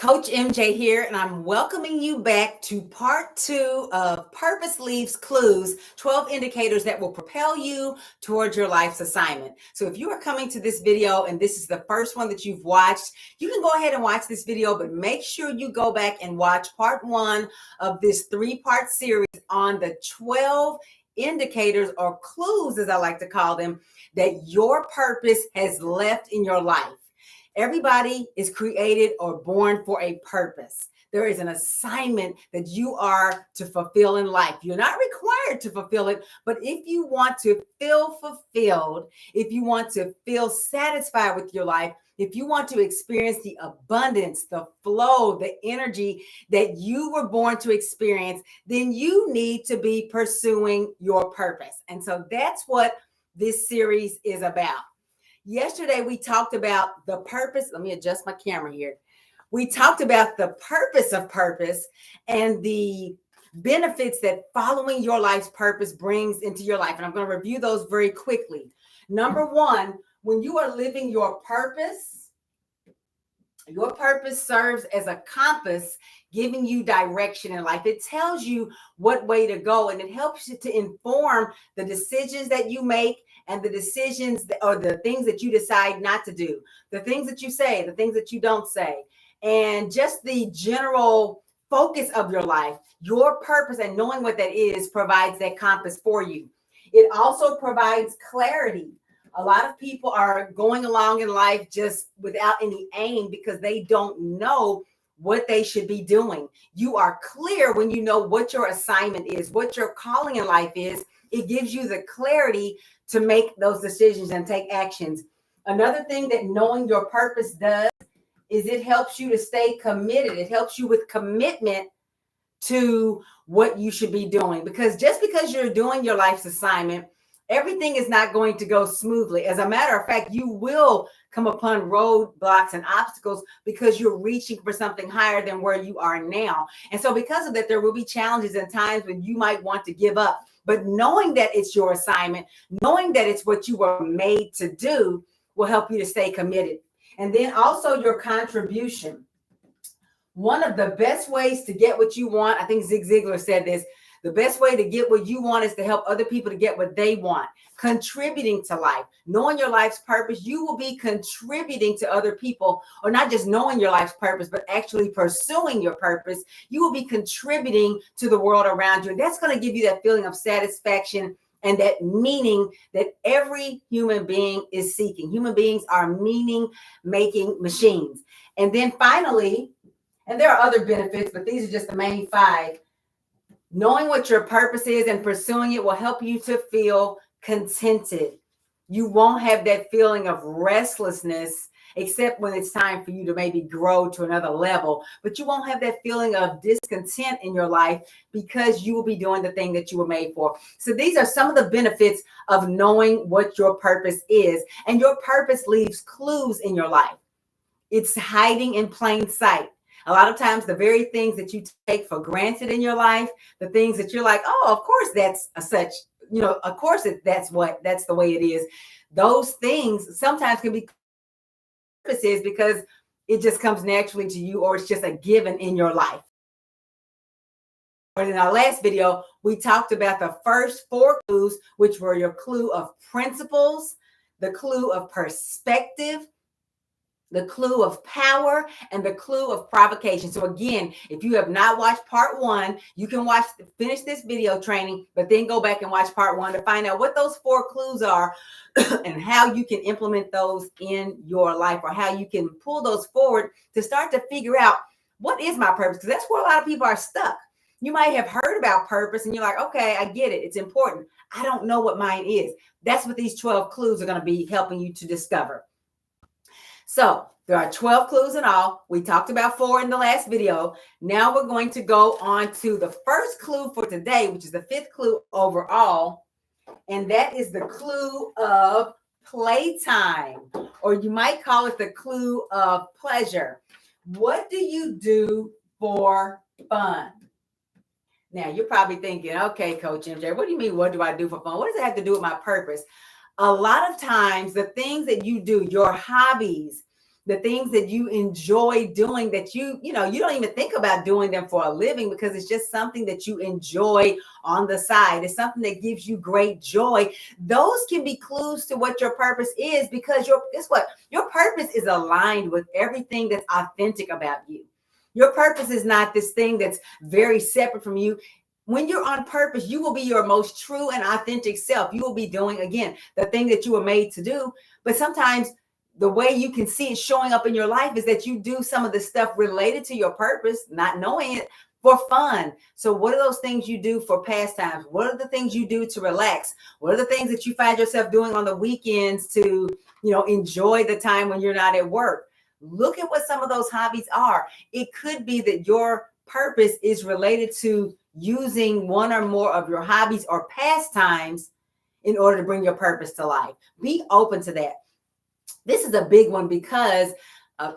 Coach MJ here, and I'm welcoming you back to part 2 of Purpose Leaves Clues, 12 indicators that will propel you towards your life's assignment. So if you are coming to this video and this is the first one that you've watched, you can go ahead and watch this video, but make sure you go back and watch part 1 of this 3-part series on the 12 indicators or clues, as I like to call them, that your purpose has left in your life. Everybody is created or born for a purpose. There is an assignment that you are to fulfill in life. You're not required to fulfill it, but if you want to feel fulfilled, if you want to feel satisfied with your life, if you want to experience the abundance, the flow, the energy that you were born to experience, then you need to be pursuing your purpose. And so that's what this series is about. Yesterday, we talked about the purpose. Let me adjust my camera here. We talked about the purpose of purpose and the benefits that following your life's purpose brings into your life. And I'm going to review those very quickly. Number one, when you are living your purpose serves as a compass, giving you direction in life. It tells you what way to go, and it helps you to inform the decisions that you make and the decisions or the things that you decide not to do, the things that you say, the things that you don't say, and just the general focus of your life. Your purpose and knowing what that is provides that compass for you. It also provides clarity. A lot of people are going along in life just without any aim because they don't know what they should be doing. You are clear when you know what your assignment is, what your calling in life is. It gives you the clarity to make those decisions and take actions. Another thing that knowing your purpose does is it helps you to stay committed. It helps you with commitment to what you should be doing, because just because you're doing your life's assignment, everything is not going to go smoothly. As a matter of fact, you will come upon roadblocks and obstacles because you're reaching for something higher than where you are now. And so because of that, there will be challenges and times when you might want to give up. But knowing that it's your assignment, knowing that it's what you were made to do will help you to stay committed. And then also your contribution. One of the best ways to get what you want, I think Zig Ziglar said this, the best way to get what you want is to help other people to get what they want. Contributing to life, knowing your life's purpose, you will be contributing to other people, or not just knowing your life's purpose, but actually pursuing your purpose. You will be contributing to the world around you. And that's going to give you that feeling of satisfaction and that meaning that every human being is seeking. Human beings are meaning-making machines. And then finally, and there are other benefits, but these are just the main 5. Knowing what your purpose is and pursuing it will help you to feel contented. You won't have that feeling of restlessness, except when it's time for you to maybe grow to another level. But you won't have that feeling of discontent in your life because you will be doing the thing that you were made for. So these are some of the benefits of knowing what your purpose is. And your purpose leaves clues in your life. It's hiding in plain sight. A lot of times, the very things that you take for granted in your life, the things that you're like, oh, of course, that's such, of course, that's the way it is. Those things sometimes can be purposes because it just comes naturally to you, or it's just a given in your life. But in our last video, we talked about the first 4 clues, which were your clue of principles, the clue of perspective, the clue of power, and the clue of provocation. So again, if you have not watched part 1, you can finish this video training, but then go back and watch part 1 to find out what those 4 clues are and how you can implement those in your life, or how you can pull those forward to start to figure out, what is my purpose? Because that's where a lot of people are stuck. You might have heard about purpose and you're like, okay, I get it. It's important. I don't know what mine is. That's what these 12 clues are going to be helping you to discover. So there are 12 clues in all. We talked about 4 in the last video. Now we're going to go on to the first clue for today, which is the 5th clue overall. And that is the clue of playtime, or you might call it the clue of pleasure. What do you do for fun? Now you're probably thinking, okay, Coach MJ, what do you mean? What do I do for fun? What does it have to do with my purpose? A lot of times the things that you do, your hobbies, the things that you enjoy doing that you don't even think about doing them for a living because it's just something that you enjoy on the side. It's something that gives you great joy. Those can be clues to what your purpose is, because guess what? Your purpose is aligned with everything that's authentic about you. Your purpose is not this thing that's very separate from you. When you're on purpose, you will be your most true and authentic self. You will be doing, again, the thing that you were made to do. But sometimes the way you can see it showing up in your life is that you do some of the stuff related to your purpose, not knowing it, for fun. So what are those things you do for pastimes? What are the things you do to relax? What are the things that you find yourself doing on the weekends to, enjoy the time when you're not at work? Look at what some of those hobbies are. It could be that your purpose is related to using one or more of your hobbies or pastimes in order to bring your purpose to life. Be open to that. This is a big one because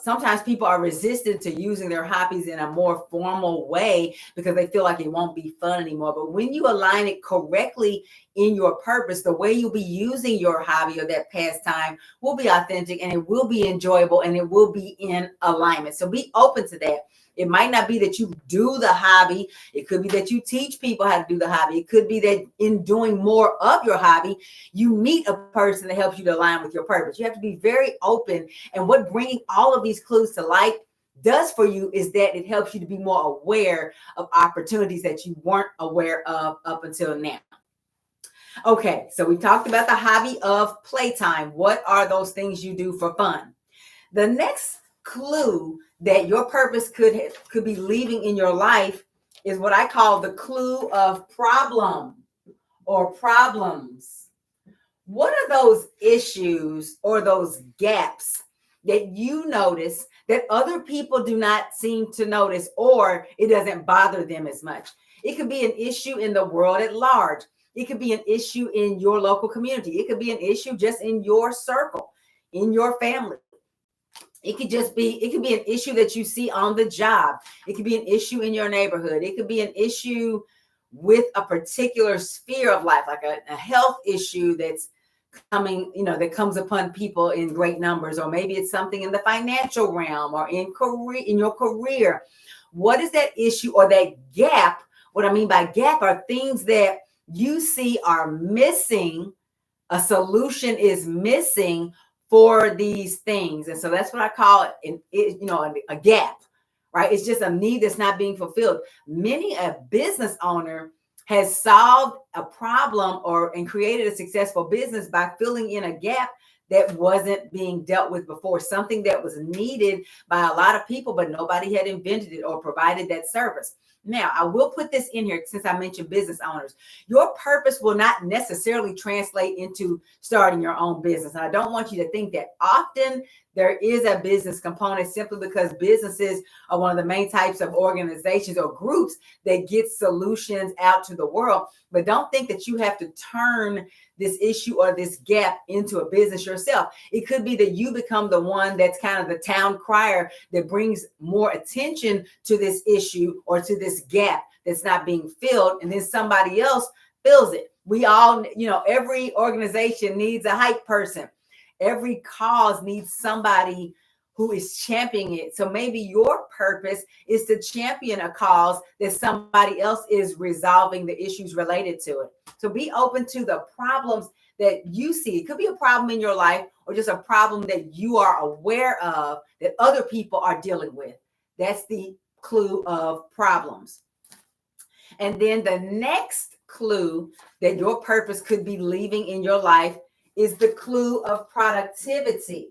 sometimes people are resistant to using their hobbies in a more formal way because they feel like it won't be fun anymore. But when you align it correctly in your purpose, the way you'll be using your hobby or that pastime will be authentic, and it will be enjoyable, and it will be in alignment. So be open to that. It might not be that you do the hobby. It could be that you teach people how to do the hobby. It could be that in doing more of your hobby, you meet a person that helps you to align with your purpose. You have to be very open. And what bringing all of these clues to light does for you is that it helps you to be more aware of opportunities that you weren't aware of up until now. Okay, so we talked about the hobby of playtime. What are those things you do for fun? The next clue that your purpose could be leaving in your life is what I call the clue of problem or problems. What are those issues or those gaps that you notice that other people do not seem to notice, or it doesn't bother them as much? It could be an issue in the world at large. It could be an issue in your local community. It could be an issue just in your circle, in your family. It could be an issue that you see on the job. It could be an issue in your neighborhood. It could be an issue with a particular sphere of life, like a health issue that's coming, that comes upon people in great numbers, or maybe it's something in the financial realm or in your career. What is that issue or that gap? What I mean by gap are things that you see are missing. A solution is missing for these things. And so that's what I call it, a gap, right? It's just a need that's not being fulfilled. Many a business owner has solved a problem and created a successful business by filling in a gap that wasn't being dealt with before, something that was needed by a lot of people, but nobody had invented it or provided that service. Now, I will put this in here since I mentioned business owners. Your purpose will not necessarily translate into starting your own business. And I don't want you to think that. Often there is a business component simply because businesses are one of the main types of organizations or groups that get solutions out to the world. But don't think that you have to turn this issue or this gap into a business yourself. It could be that you become the one that's kind of the town crier that brings more attention to this issue or to this gap that's not being filled, and then somebody else fills it. We all, every organization needs a hype person. Every cause needs somebody who is championing it. So maybe your purpose is to champion a cause that somebody else is resolving the issues related to it. So be open to the problems that you see. It could be a problem in your life or just a problem that you are aware of that other people are dealing with. That's the clue of problems. And then the next clue that your purpose could be leaving in your life is the clue of productivity.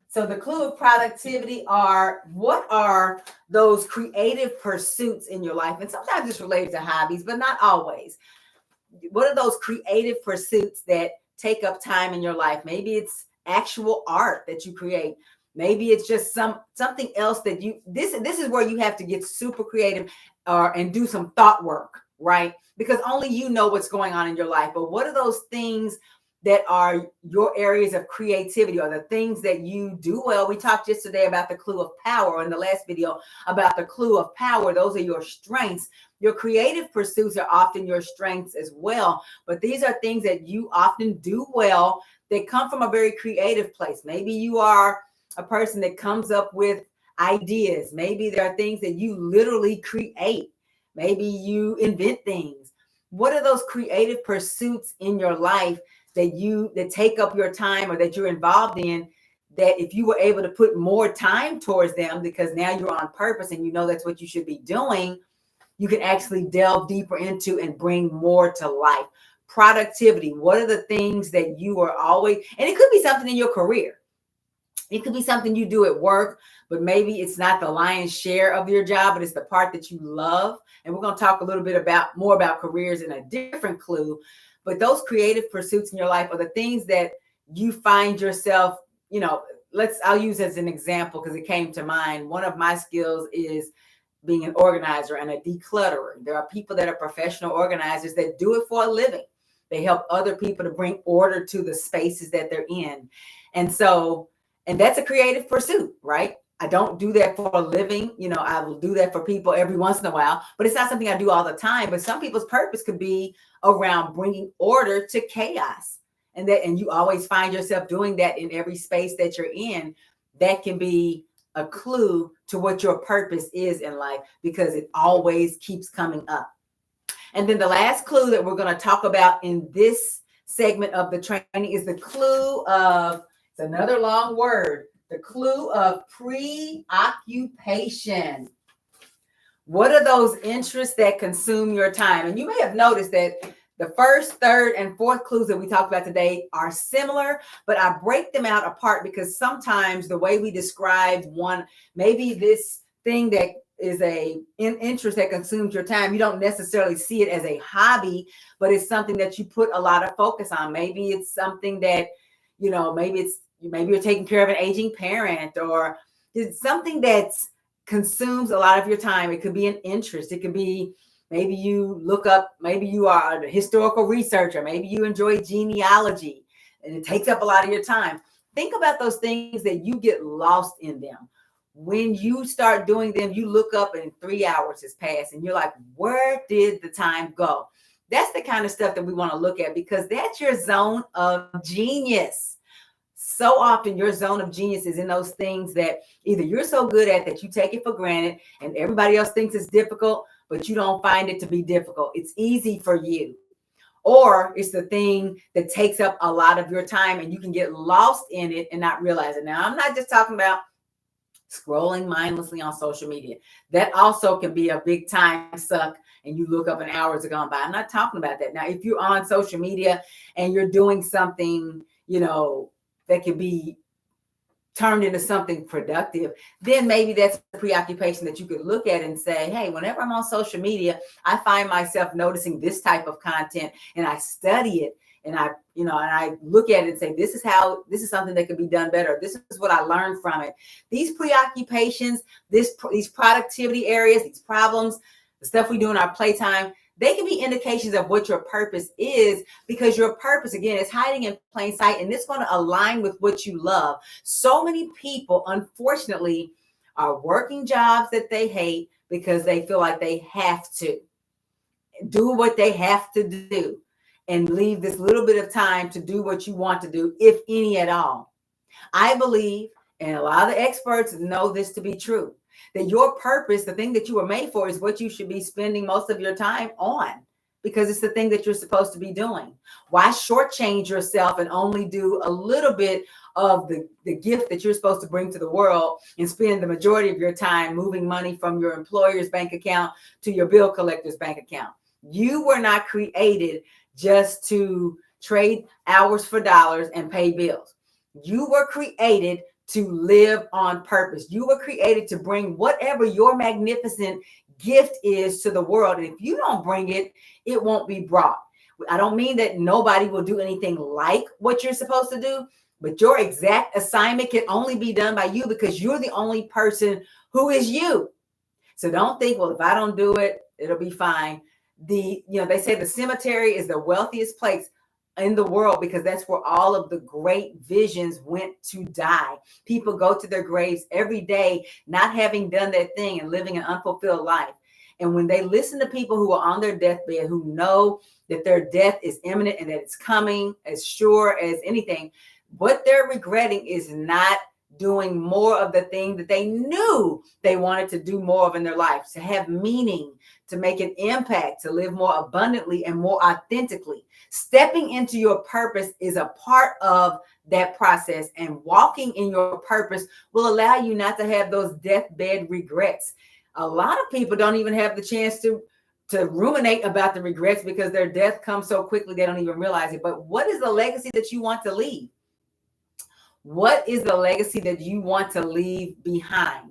So the clue of productivity what are those creative pursuits in your life? And sometimes it's related to hobbies, but not always. What are those creative pursuits that take up time in your life? Maybe it's actual art that you create. Maybe it's just something else that this is where you have to get super creative and do some thought work, right? Because only you know what's going on in your life. But what are those things that are your areas of creativity or the things that you do well? We talked yesterday about the clue of power, or in the last video about the clue of power. Those are your strengths. Your creative pursuits are often your strengths as well. But these are things that you often do well. They come from a very creative place. Maybe you are a person that comes up with ideas. Maybe there are things that you literally create. Maybe you invent things. What are those creative pursuits in your life that take up your time or that you're involved in, that if you were able to put more time towards them, because now you're on purpose and you know that's what you should be doing, you can actually delve deeper into and bring more to life. Productivity. What are the things that you are always, and it could be something in your career. It could be something you do at work, but maybe it's not the lion's share of your job, but it's the part that you love. And we're going to talk a little bit more about careers in a different clue. But those creative pursuits in your life are the things that you find yourself, I'll use as an example because it came to mind. One of my skills is being an organizer and a declutterer. There are people that are professional organizers that do it for a living. They help other people to bring order to the spaces that they're in. And that's a creative pursuit, right? I don't do that for a living. I will do that for people every once in a while, but it's not something I do all the time. But some people's purpose could be around bringing order to chaos. And you always find yourself doing that in every space that you're in. That can be a clue to what your purpose is in life, because it always keeps coming up. And then the last clue that we're going to talk about in this segment of the training is the clue of, it's another long word, the clue of preoccupation. What are those interests that consume your time? And you may have noticed that the first, third, and fourth clues that we talked about today are similar, but I break them out apart because sometimes the way we describe one, maybe this thing that is an interest that consumes your time, you don't necessarily see it as a hobby, but it's something that you put a lot of focus on. Maybe it's something that, maybe you're taking care of an aging parent, or it's something that consumes a lot of your time. It could be an interest. It could be, maybe you look up, maybe you are a historical researcher, maybe you enjoy genealogy, and it takes up a lot of your time. Think about those things that you get lost in them. When you start doing them, you look up and 3 hours has passed and you're like, where did the time go? That's the kind of stuff that we want to look at, because that's your zone of genius. So often your zone of genius is in those things that either you're so good at that you take it for granted and everybody else thinks it's difficult, but you don't find it to be difficult. It's easy for you. Or it's the thing that takes up a lot of your time and you can get lost in it and not realize it. Now, I'm not just talking about scrolling mindlessly on social media. That also can be a big time suck and you look up and hours are gone by. I'm not talking about that. Now, if you're on social media and you're doing something, that can be turned into something productive, then maybe that's a preoccupation that you could look at and say, hey, whenever I'm on social media, I find myself noticing this type of content and I study it and I look at it and say, this is something that could be done better. This is what I learned from it. These preoccupations, these productivity areas, these problems, the stuff we do in our playtime, they can be indications of what your purpose is, because your purpose, again, is hiding in plain sight, and it's going to align with what you love. So many people, unfortunately, are working jobs that they hate because they feel like they have to do what they have to do and leave this little bit of time to do what you want to do, if any at all. I believe, and a lot of the experts know this to be true, that your purpose, the thing that you were made for, is what you should be spending most of your time on, because it's the thing that you're supposed to be doing. Why shortchange yourself and only do a little bit of the gift that you're supposed to bring to the world and spend the majority of your time moving money from your employer's bank account to your bill collector's bank account? You were not created just to trade hours for dollars and pay bills. You were created to live on purpose. You were created to bring whatever your magnificent gift is to the world. And if you don't bring it, it won't be brought. I don't mean that nobody will do anything like what you're supposed to do, but your exact assignment can only be done by you, because you're the only person who is you. So don't think, well, if I don't do it, it'll be fine. They say the cemetery is the wealthiest place in the world, because that's where all of the great visions went to die. People go to their graves every day not having done that thing and living an unfulfilled life. And when they listen to people who are on their deathbed, who know that their death is imminent and that it's coming as sure as anything, what they're regretting is not doing more of the thing that they knew they wanted to do more of in their life, to have meaning, to make an impact, to live more abundantly and more authentically. Stepping into your purpose is a part of that process, and walking in your purpose will allow you not to have those deathbed regrets. A lot of people don't even have the chance to ruminate about the regrets because their death comes so quickly they don't even realize it. But what is the legacy that you want to leave? What is the legacy that you want to leave behind?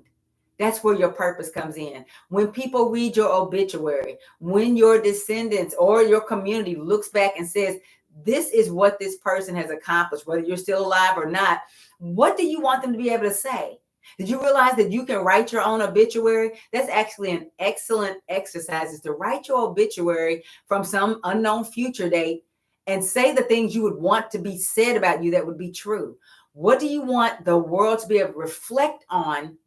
That's where your purpose comes in. When people read your obituary, when your descendants or your community looks back and says, this is what this person has accomplished, whether you're still alive or not, what do you want them to be able to say? Did you realize that you can write your own obituary? That's actually an excellent exercise, is to write your obituary from some unknown future date and say the things you would want to be said about you that would be true. What do you want the world to be able to reflect on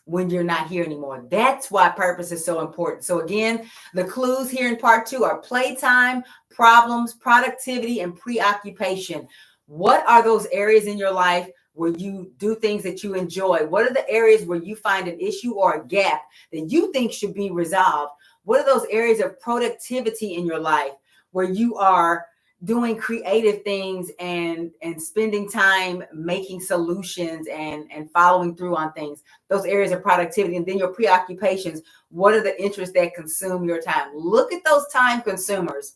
when you're not here anymore? That's why purpose is so important. So again, the clues here in part 2 are playtime, problems, productivity, and preoccupation. What are those areas in your life where you do things that you enjoy? What are the areas where you find an issue or a gap that you think should be resolved? What are those areas of productivity in your life where you are doing creative things and spending time making solutions and following through on things? Those areas of productivity. And then your preoccupations. What are the interests that consume your time? Look at those time consumers,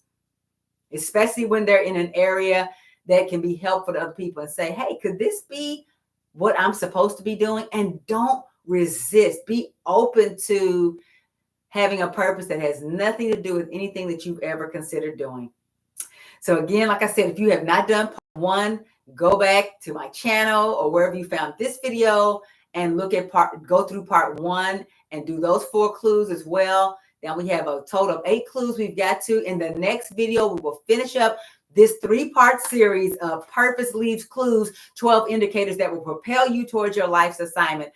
especially when they're in an area that can be helpful to other people, and say, hey, could this be what I'm supposed to be doing? And don't resist. Be open to having a purpose that has nothing to do with anything that you've ever considered doing. So again, like I said, if you have not done part 1, go back to my channel or wherever you found this video and go through part 1 and do those 4 clues as well. Now we have a total of 8 clues we've got to. In the next video, we will finish up this 3-part series of Purpose Leaves Clues, 12 indicators that will propel you towards your life's assignment.